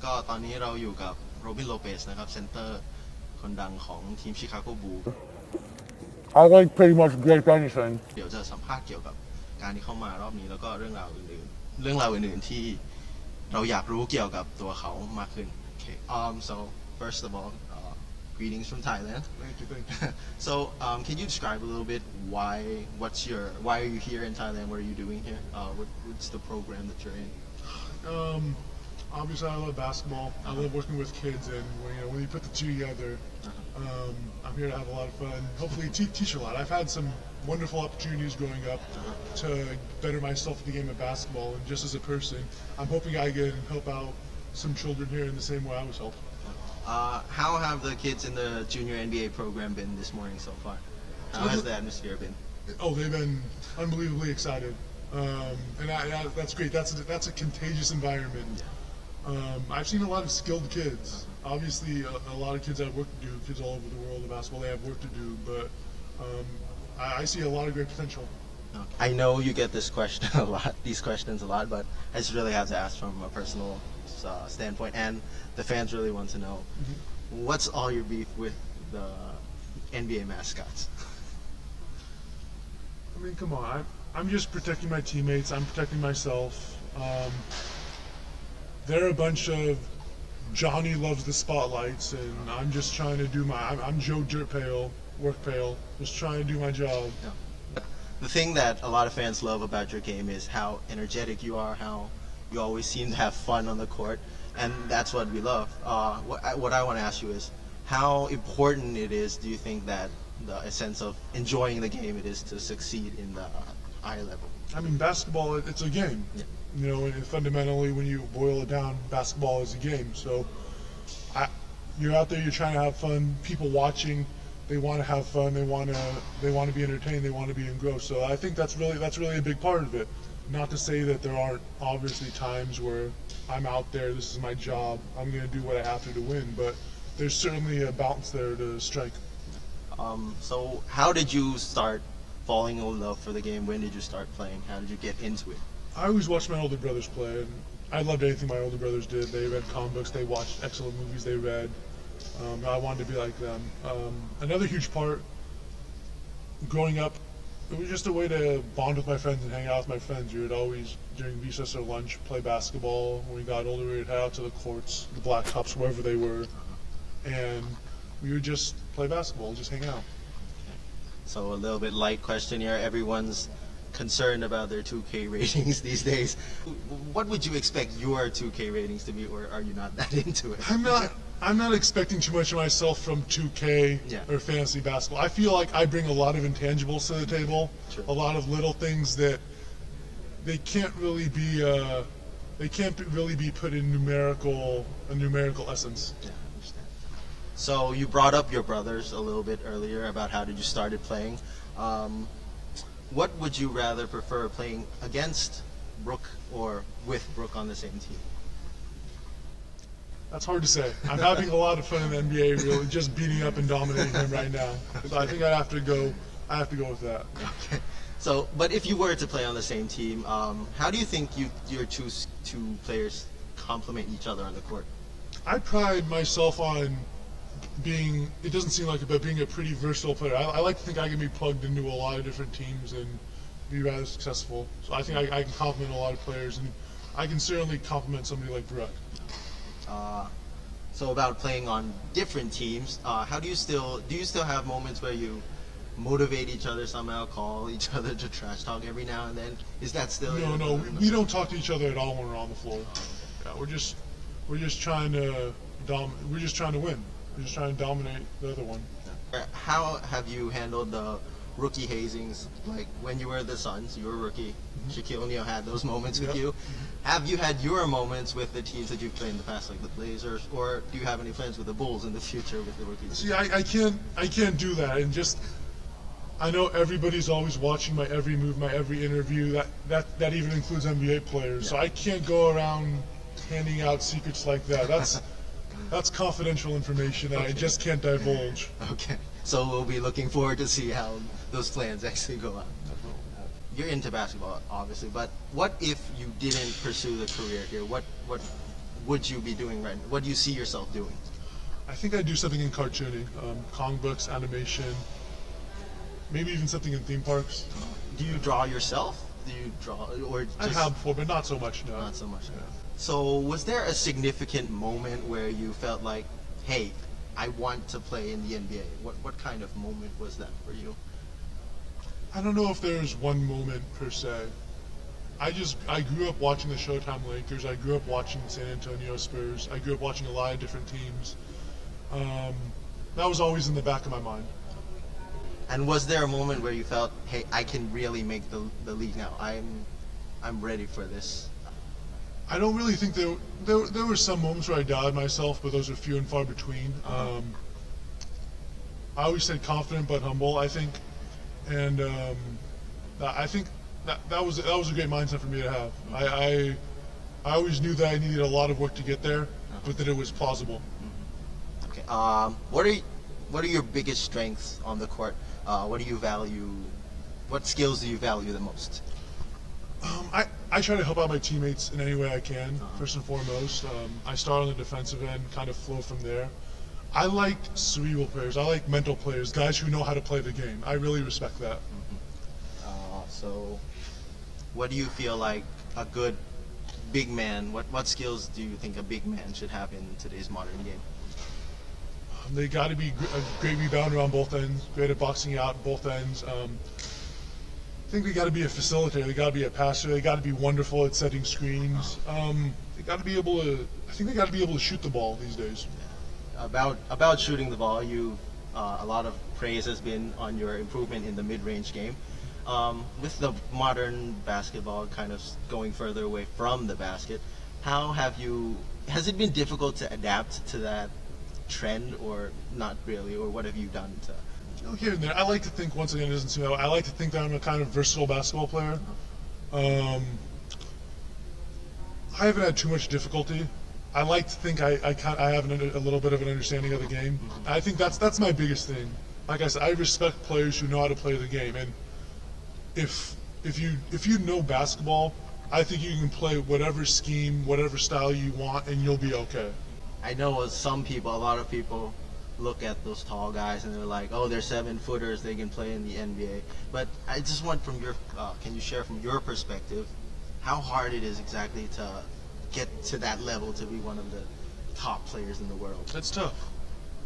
ก็ตอนนี้เราอยู่กับโรบินโลเปสนะครับเซนเตอร์คนดังของทีมชิคาโกบูล I like pretty much Great anything. เดี๋ยวจะสัมภาษณ์เกี่ยวกับการที่เข้ามารอบนี้แล้วก็เรื่องราวอื่นๆที่เราอยากรู้เกี่ยวกับตัวเขามากขึ้น Okay. So first of all, greetings from Thailand. Thank you. So can you describe a little bit why are you here in Thailand? What are you doing here? What's the program that you're in? Obviously, I love basketball. I love working with kids, and when you put the two together, I'm here to have a lot of fun. Hopefully, teach a lot. I've had some wonderful opportunities growing up to better myself in the game of basketball, and just as a person, I'm hoping I can help out some children here in the same way I was helped. How have the kids in the junior NBA program been this morning so far? How has the atmosphere been? Oh, they've been unbelievably excited, and that's great. That's a contagious environment. I've seen a lot of skilled kids. Obviously, a lot of kids have work to do. Kids all over the world of basketball, they have work to do. But I see a lot of great potential. I know you get these questions a lot, but I just really have to ask from a personal standpoint, and the fans really want to know, what's all your beef with the NBA mascots? I mean, come on. I'm just protecting my teammates. I'm protecting myself. They're a bunch of Johnny loves the spotlights, and I'm just trying to do I'm Joe Dirt Pail, work pail, just trying to do my job. The thing that a lot of fans love about your game is how energetic you are, how you always seem to have fun on the court, and that's what we love. What I want to ask you is, how important it is, do you think, that the sense of enjoying the game it is to succeed in the higher level? I mean, basketball, it's a game. Yeah. And fundamentally, when you boil it down, basketball is a game. So you're out there, you're trying to have fun. People watching, they want to have fun. They want to be entertained. They want to be engrossed. So I think that's really a big part of it. Not to say that there aren't obviously times where I'm out there, this is my job, I'm going to do what I have to win. But there's certainly a balance there to strike. So how did you start falling in love for the game? When did you start playing? How did you get into it? I always watched my older brothers play, and I loved anything my older brothers did. They read comic books, they watched excellent movies they read. I wanted to be like them. Another huge part, growing up, it was just a way to bond with my friends and hang out with my friends. We would always, during recess or lunch, play basketball. When we got older, we would head out to the courts, the blacktops, wherever they were, and we would just play basketball, just hang out. So a little bit light question here. Everyone's concerned about their 2K ratings these days. What would you expect your 2K ratings to be, or are you not that into it? I'm not expecting too much of myself from 2K or fantasy basketball. I feel like I bring a lot of intangibles to the table, Sure. a lot of little things that they can't really be put in numerical essence. Yeah, I understand. So you brought up your brothers a little bit earlier about how did you started playing. What would you rather prefer, playing against Brooke or with Brooke on the same team? That's hard to say. I'm having a lot of fun in the NBA, really, just beating up and dominating him right now. So I think I have to go with that. Okay. So, but if you were to play on the same team, how do you think your two players complement each other on the court? I pride myself on it doesn't seem like it, but being a pretty versatile player. I like to think I can be plugged into a lot of different teams and be rather successful. So I think I can complement a lot of players, and I can certainly complement somebody like Brooke. So about playing on different teams, how do you still have moments where you motivate each other somehow, call each other to trash talk every now and then? Is that still? No, we don't talk to each other at all when we're on the floor. Yeah, we're just trying to win. We're just trying to dominate the other one. How have you handled the rookie hazings? Like when you were the Suns, you were a rookie. Shaquille O'Neal had those moments with you. Have you had your moments with the teams that you've played in the past, like the Blazers, or do you have any plans with the Bulls in the future with the rookies? See, I can't do that, and just I know everybody's always watching my every move, my every interview. That even includes NBA players. So I can't go around handing out secrets like that. That's confidential information that I just can't divulge. Okay. So we'll be looking forward to see how those plans actually go out. You're into basketball, obviously, but what if you didn't pursue the career here? What would you be doing right now? What do you see yourself doing? I think I'd do something in cartooning, comic books, animation, maybe even something in theme parks. Do you draw yourself? Do you draw, or I just have before, but not so much now. not so much? Yeah. So, was there a significant moment where you felt like, hey, I want to play in the NBA? What kind of moment was that for you? I don't know if there's one moment per se. I grew up watching the Showtime Lakers. I grew up watching San Antonio Spurs. I grew up watching a lot of different teams. That was always in the back of my mind. And was there a moment where you felt, hey, I can really make the league now? I'm ready for this. I don't really think there were some moments where I doubted myself, but those are few and far between. I always said confident but humble, I think, and I think that was a great mindset for me to have. I always knew that I needed a lot of work to get there, but that it was plausible. Okay. What are your biggest strengths on the court? What do you value? What skills do you value the most? I try to help out my teammates in any way I can, first and foremost. I start on the defensive end, kind of flow from there. I like cerebral players. I like mental players, guys who know how to play the game. I really respect that. So, what do you feel like a good big man? What skills do you think a big man should have in today's modern game? They got to be a great rebounder on both ends, great at boxing out both ends. I think they got to be a facilitator. They got to be a passer. They got to be wonderful at setting screens. They got to be able to. I think they got to be able to shoot the ball these days. About shooting the ball, a lot of praise has been on your improvement in the mid-range game. With the modern basketball kind of going further away from the basket, has it been difficult to adapt to that trend, or not really, or what have you done to? Here and there. I like to think, once again, it doesn't seem that way. I like to think that I'm a kind of versatile basketball player. I haven't had too much difficulty. I like to think I have a little bit of an understanding of the game. I think that's my biggest thing. Like I said, I respect players who know how to play the game, and if you know basketball, I think you can play whatever scheme, whatever style you want, and you'll be okay. I know a lot of people look at those tall guys and they're like, oh, they're 7-footers, they can play in the NBA. But I just want can you share from your perspective how hard it is exactly to get to that level to be one of the top players in the world? That's tough.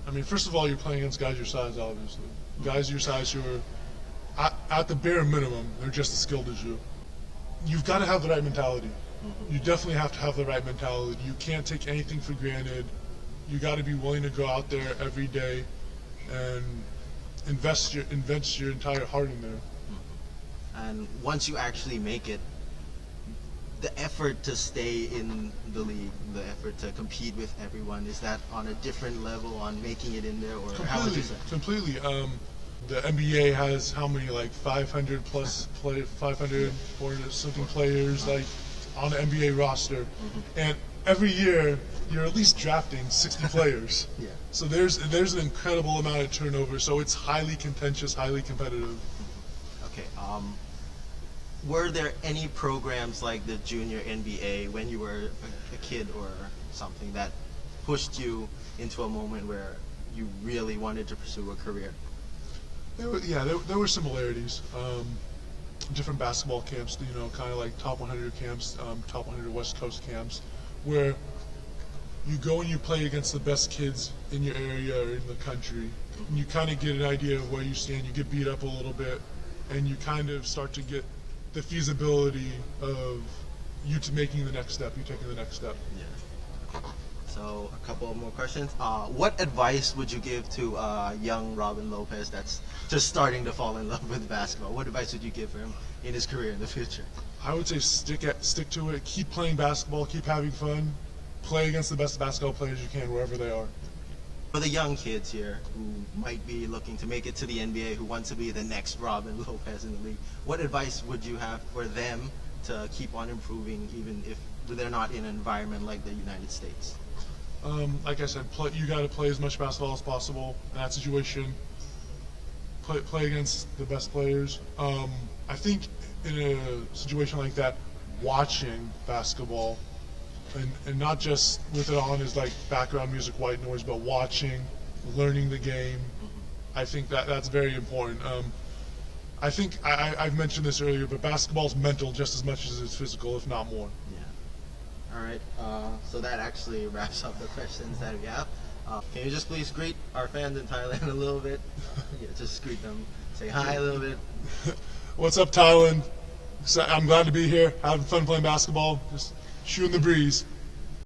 I mean, first of all, you're playing against guys your size, obviously. Guys your size who are, at the bare minimum, they're just as skilled as you. You've got to have the right mentality. You definitely have to have the right mentality. You can't take anything for granted. You got to be willing to go out there every day and invest your entire heart in there. And once you actually make it, the effort to stay in the league, the effort to compete with everyone, is that on a different level on making it in there, or how would you say? Completely. The NBA has how many, like 500 plus 500, 400 something players like on the NBA roster, and every year you're at least drafting 60 players. Yeah. So there's an incredible amount of turnover. So it's highly contentious, highly competitive. Okay. Were there any programs like the Junior NBA when you were a kid or something that pushed you into a moment where you really wanted to pursue a career? There were similarities. Different basketball camps, kind of like top 100 camps, top 100 West Coast camps, where you go and you play against the best kids in your area or in the country, and you kind of get an idea of where you stand. You get beat up a little bit, and you kind of start to get the feasibility of you to making the next step, you taking the next step. Yeah. So a couple of more questions. What advice would you give to young Robin Lopez that's just starting to fall in love with basketball? What advice would you give for him in his career in the future? I would say stick to it. Keep playing basketball. Keep having fun. Play against the best basketball players you can wherever they are. For the young kids here who might be looking to make it to the NBA, who want to be the next Robin Lopez in the league, what advice would you have for them to keep on improving even if they're not in an environment like the United States? Like I said, you got to play as much basketball as possible in that situation. Play against the best players. I think in a situation like that, watching basketball and not just with it on as like background music, white noise, but watching, learning the game. I think that's very important. I think I've mentioned this earlier, but basketball's mental just as much as it's physical, if not more. Yeah. All right. So that actually wraps up the questions that we have. Can you just please greet our fans in Thailand a little bit? Yeah, just greet them. Say hi a little bit. What's up, Thailand? So I'm glad to be here, having fun playing basketball, just shooting the breeze.